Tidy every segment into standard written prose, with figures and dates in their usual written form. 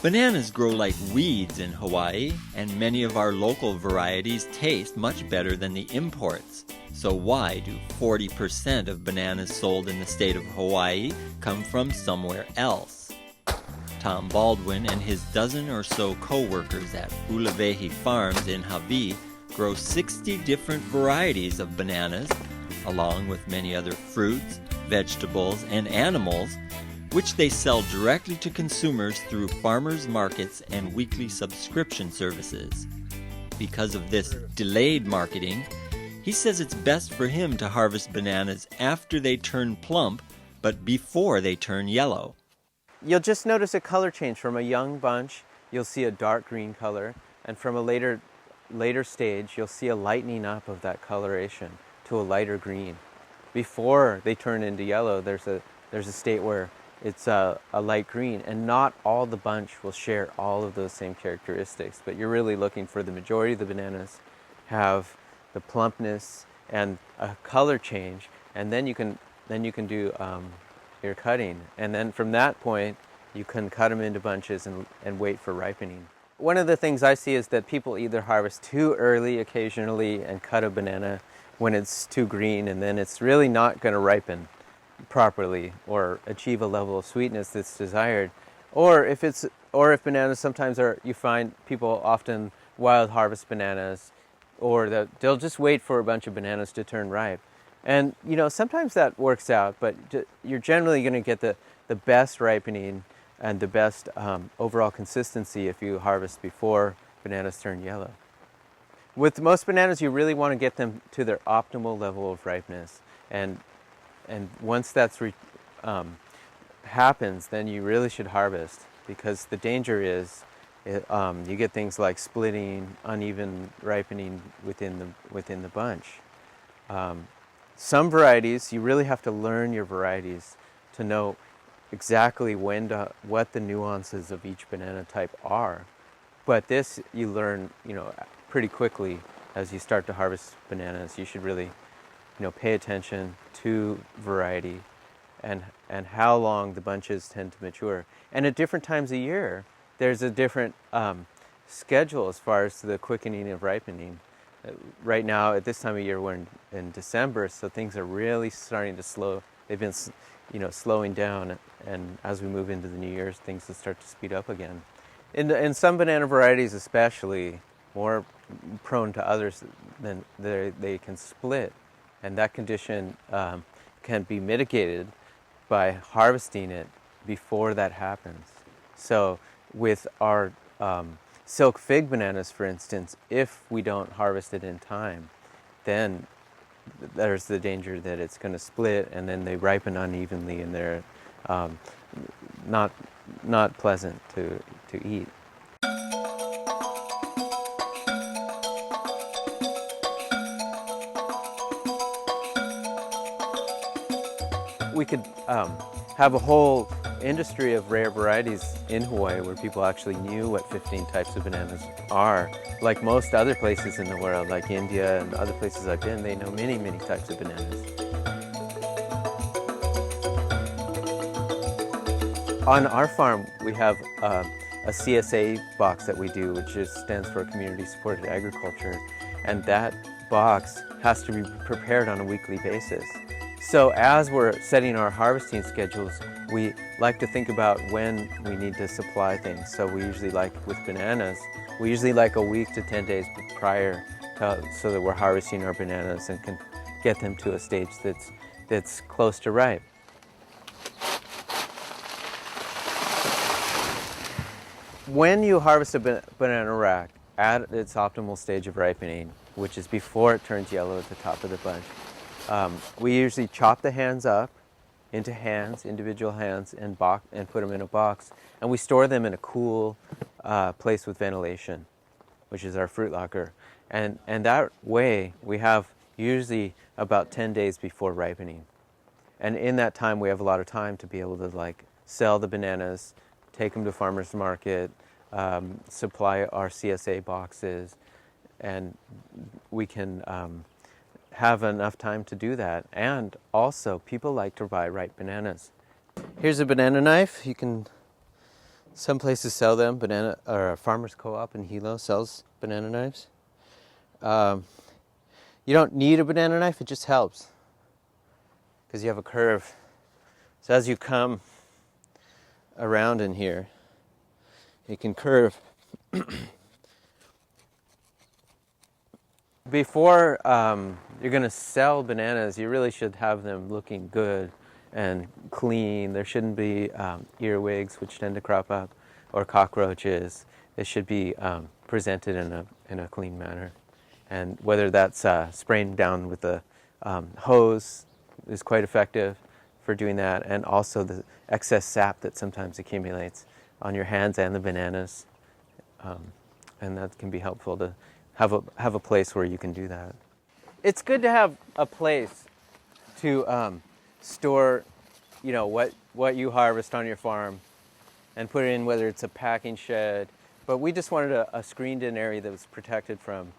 Bananas grow like weeds in Hawaii, and many of our local varieties taste much better than the imports. So why do 40% of bananas sold in the state of Hawaii come from somewhere else? Tom Baldwin and his dozen or so co-workers at Ulawehi Farms in Hawaii grow 60 different varieties of bananas, along with many other fruits, vegetables, and animals, which they sell directly to consumers through farmers markets and weekly subscription services. Because of this delayed marketing, he says it's best for him to harvest bananas after they turn plump, but before they turn yellow. You'll just notice a color change. From a young bunch, you'll see a dark green color, and from a later stage, you'll see a lightening up of that coloration to a lighter green. Before they turn into yellow, there's a state where it's a light green, and not all the bunch will share all of those same characteristics, but you're really looking for the majority of the bananas have the plumpness and a color change, and then you can do your cutting, and then from that point you can cut them into bunches and wait for ripening. One of the things I see is that people either harvest too early occasionally and cut a banana when it's too green, and then it's really not going to ripen properly or achieve a level of sweetness that's desired, or if bananas sometimes you find people often wild harvest bananas, or they'll just wait for a bunch of bananas to turn ripe, and sometimes that works out, but you're generally going to get the best ripening and the best overall consistency if you harvest before bananas turn yellow. With most bananas, you really want to get them to their optimal level of ripeness, and once that's happens, then you really should harvest, because the danger is you get things like splitting, uneven ripening within the bunch. Some varieties, you really have to learn your varieties to know exactly what the nuances of each banana type are. But this you learn pretty quickly as you start to harvest bananas. You should really pay attention to variety and how long the bunches tend to mature. And at different times of year, there's a different schedule as far as the quickening of ripening. Right now, at this time of year, we're in December, so things are really starting to slow. They've been slowing down, and as we move into the New Year's, things will start to speed up again. In some banana varieties especially, more prone to others, than they can split. And that condition can be mitigated by harvesting it before that happens. So with our silk fig bananas, for instance, if we don't harvest it in time, then there's the danger that it's going to split, and then they ripen unevenly, and they're not pleasant to eat. We could have a whole industry of rare varieties in Hawaii where people actually knew what 15 types of bananas are. Like most other places in the world, like India and other places I've been, they know many, many types of bananas. On our farm, we have a CSA box that we do, which stands for Community Supported Agriculture, and that box has to be prepared on a weekly basis. So as we're setting our harvesting schedules, we like to think about when we need to supply things. So we usually with bananas, we usually a week to 10 days prior so that we're harvesting our bananas and can get them to a stage that's close to ripe. When you harvest a banana rack at its optimal stage of ripening, which is before it turns yellow at the top of the bunch, we usually chop the hands up into individual hands, and put them in a box, and we store them in a cool place with ventilation, which is our fruit locker. And that way, we have usually about 10 days before ripening. And in that time, we have a lot of time to be able to sell the bananas, take them to farmers market, supply our CSA boxes, and we can have enough time to do that. And also, people like to buy ripe bananas. Here's a banana knife. You can Some places sell them. Banana or Farmers Co-op in Hilo sells banana knives. You don't need a banana knife, it just helps because you have a curve. So as you come around in here, it can curve. Before you're going to sell bananas, you really should have them looking good and clean. There shouldn't be earwigs, which tend to crop up, or cockroaches. They should be presented in a clean manner. And whether that's spraying down with a hose is quite effective for doing that, and also the excess sap that sometimes accumulates on your hands and the bananas, and that can be helpful to have a place where you can do that. It's good to have a place to store, what you harvest on your farm, and put it in, whether it's a packing shed. But we just wanted a screened-in area that was protected from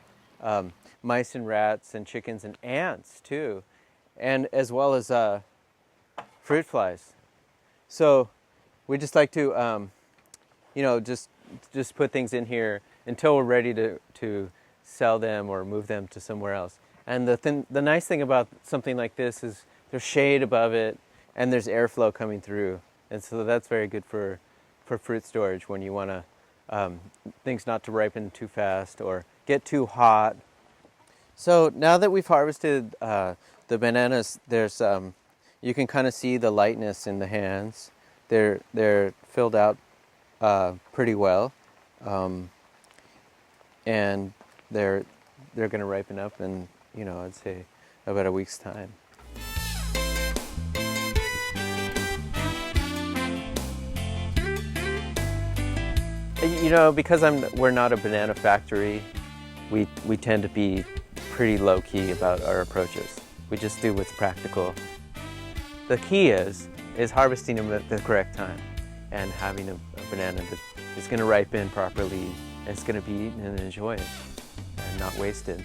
mice and rats and chickens and ants too, and as well as fruit flies. So we just like to, just put things in here until we're ready to sell them or move them to somewhere else. And the nice thing about something like this is there's shade above it and there's airflow coming through, and so that's very good for fruit storage when you want to things not to ripen too fast or get too hot. So now that we've harvested the bananas, there's you can kind of see the lightness in the hands. They're filled out pretty well, and they're going to ripen up in, I'd say about a week's time. Because we're not a banana factory, we tend to be pretty low key about our approaches. We just do what's practical. The key is harvesting them at the correct time and having a banana that is going to ripen properly and it's going to be eaten and enjoyed and not wasted.